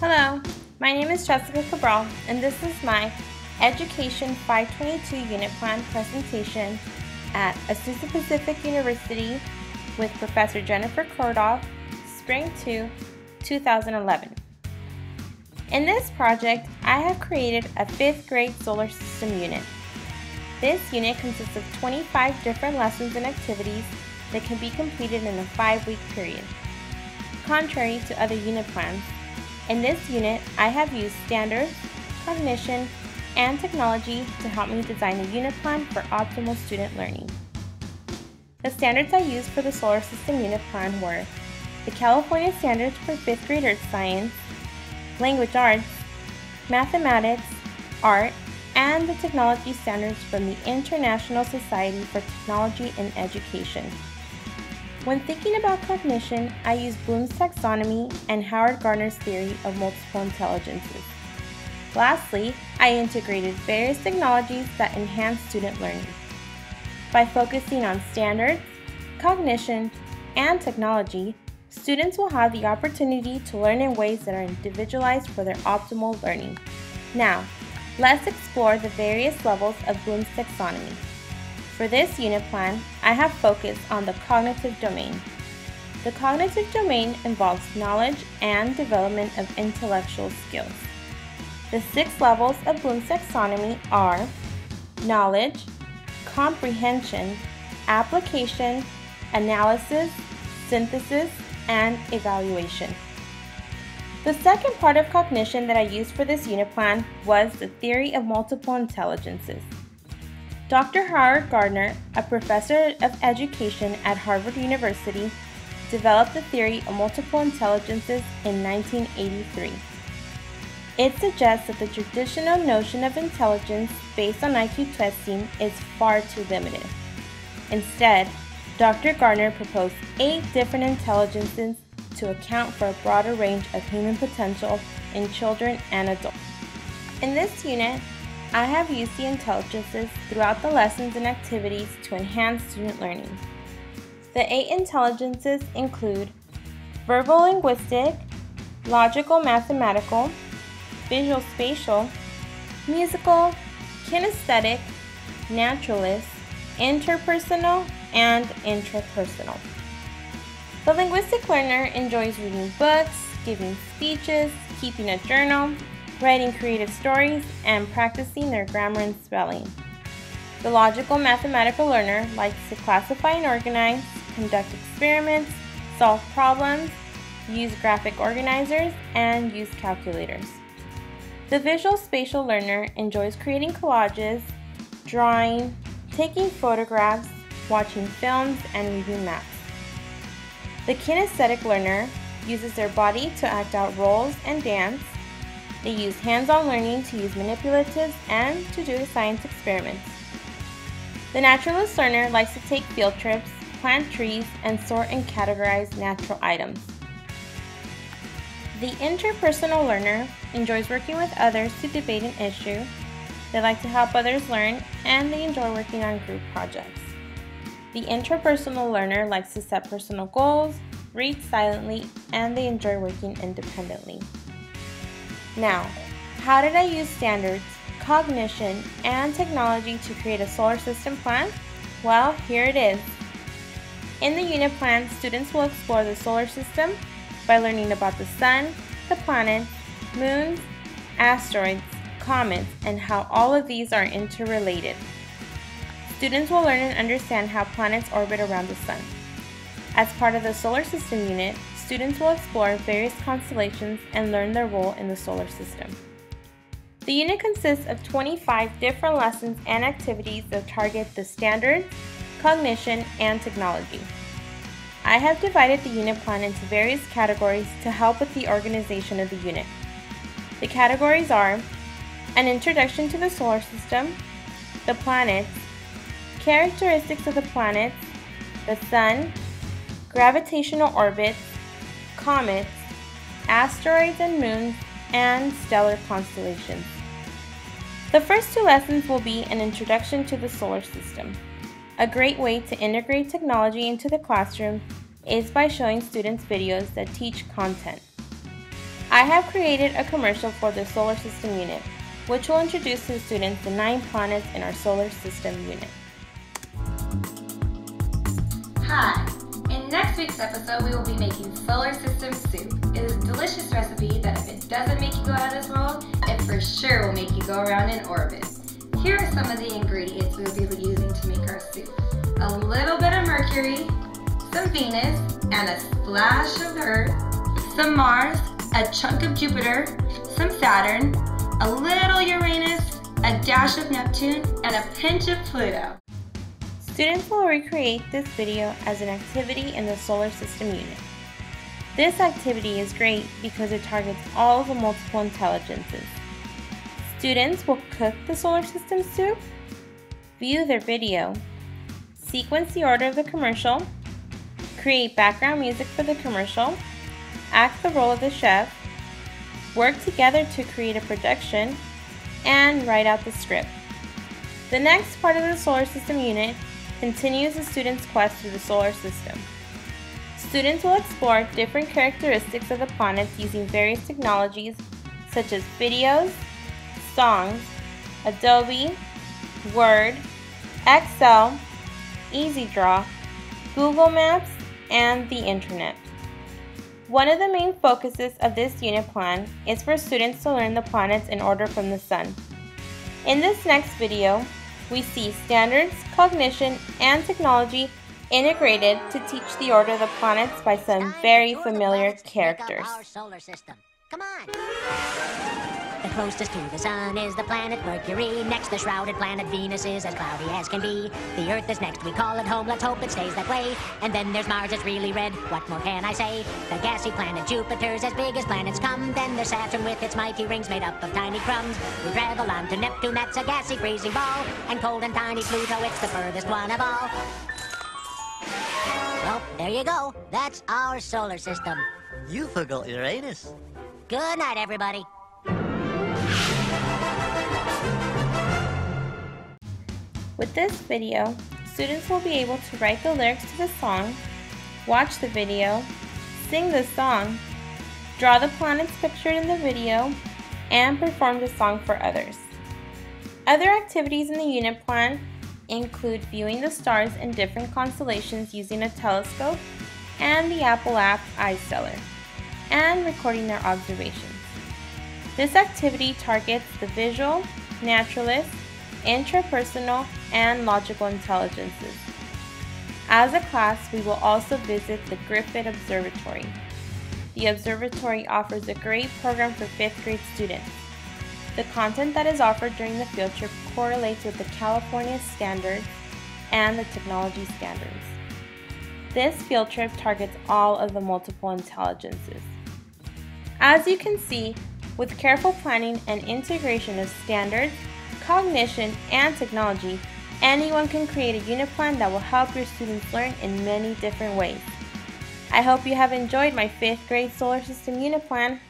Hello, my name is Jessica Cabral, and this is my Education 522 Unit Plan presentation at Azusa Pacific University with Professor Jennifer Kordoff, Spring 2, 2011. In this project, I have created a 5th grade solar system unit. This unit consists of 25 different lessons and activities that can be completed in a 5-week period. Contrary to other unit plans, in this unit, I have used standards, cognition, and technology to help me design a unit plan for optimal student learning. The standards I used for the solar system unit plan were the California Standards for 5th grade Earth Science, Language Arts, Mathematics, Art, and the technology standards from the International Society for Technology and Education. When thinking about cognition, I use Bloom's taxonomy and Howard Gardner's theory of multiple intelligences. Lastly, I integrated various technologies that enhance student learning. By focusing on standards, cognition, and technology, students will have the opportunity to learn in ways that are individualized for their optimal learning. Now, let's explore the various levels of Bloom's taxonomy. For this unit plan, I have focused on the cognitive domain. The cognitive domain involves knowledge and development of intellectual skills. The 6 levels of Bloom's taxonomy are knowledge, comprehension, application, analysis, synthesis, and evaluation. The second part of cognition that I used for this unit plan was the theory of multiple intelligences. Dr. Howard Gardner, a professor of education at Harvard University, developed the theory of multiple intelligences in 1983. It suggests that the traditional notion of intelligence based on IQ testing is far too limited. Instead, Dr. Gardner proposed 8 different intelligences to account for a broader range of human potential in children and adults. In this unit, I have used the intelligences throughout the lessons and activities to enhance student learning. The 8 intelligences include verbal linguistic, logical mathematical, visual spatial, musical, kinesthetic, naturalist, interpersonal, and intrapersonal. The linguistic learner enjoys reading books, giving speeches, keeping a journal, writing creative stories, and practicing their grammar and spelling. The logical mathematical learner likes to classify and organize, conduct experiments, solve problems, use graphic organizers, and use calculators. The visual spatial learner enjoys creating collages, drawing, taking photographs, watching films, and reading maps. The kinesthetic learner uses their body to act out roles and dance. They use hands-on learning to use manipulatives and to do science experiments. The naturalist learner likes to take field trips, plant trees, and sort and categorize natural items. The interpersonal learner enjoys working with others to debate an issue. They like to help others learn, and they enjoy working on group projects. The intrapersonal learner likes to set personal goals, read silently, and they enjoy working independently. Now, how did I use standards, cognition, and technology to create a solar system plan? Well, here it is. In the unit plan, students will explore the solar system by learning about the sun, the planets, moons, asteroids, comets, and how all of these are interrelated. Students will learn and understand how planets orbit around the sun. As part of the solar system unit, students will explore various constellations and learn their role in the solar system. The unit consists of 25 different lessons and activities that target the standards, cognition, and technology. I have divided the unit plan into various categories to help with the organization of the unit. The categories are an introduction to the solar system, the planets, characteristics of the planets, the sun, gravitational orbits, comets, asteroids and moons, and stellar constellations. The first 2 lessons will be an introduction to the solar system. A great way to integrate technology into the classroom is by showing students videos that teach content. I have created a commercial for the solar system unit, which will introduce to the students the 9 planets in our solar system unit. Hi! In next week's episode, we will be making solar system soup. It is a delicious recipe that if it doesn't make you go out of this world, it for sure will make you go around in orbit. Here are some of the ingredients we will be using to make our soup. A little bit of Mercury, some Venus, and a splash of Earth, some Mars, a chunk of Jupiter, some Saturn, a little Uranus, a dash of Neptune, and a pinch of Pluto. Students will recreate this video as an activity in the solar system unit. This activity is great because it targets all of the multiple intelligences. Students will cook the solar system soup, view their video, sequence the order of the commercial, create background music for the commercial, act the role of the chef, work together to create a production, and write out the script. The next part of the solar system unit continues the students' quest through the solar system. Students will explore different characteristics of the planets using various technologies such as videos, songs, Adobe, Word, Excel, EasyDraw, Google Maps, and the Internet. One of the main focuses of this unit plan is for students to learn the planets in order from the Sun. In this next video, we see standards, cognition, and technology integrated to teach the order of the planets by some very familiar characters. Come on! The closest to the Sun is the planet Mercury. Next, the shrouded planet Venus is as cloudy as can be. The Earth is next, we call it home, let's hope it stays that way. And then there's Mars, it's really red, what more can I say? The gassy planet Jupiter's as big as planets come. Then there's Saturn with its mighty rings made up of tiny crumbs. We travel on to Neptune, that's a gassy freezing ball. And cold and tiny Pluto, it's the furthest one of all. Well, there you go. That's our solar system. You forgot Uranus. Good night, everybody. With this video, students will be able to write the lyrics to the song, watch the video, sing the song, draw the planets pictured in the video, and perform the song for others. Other activities in the unit plan include viewing the stars in different constellations using a telescope and the Apple app iStellar, and recording their observations. This activity targets the visual, naturalist, intrapersonal, and logical intelligences. As a class, we will also visit the Griffith Observatory. The observatory offers a great program for 5th grade students. The content that is offered during the field trip correlates with the California standards and the technology standards. This field trip targets all of the multiple intelligences. As you can see, with careful planning and integration of standards, cognition, and technology, anyone can create a unit plan that will help your students learn in many different ways. I hope you have enjoyed my 5th grade solar system unit plan.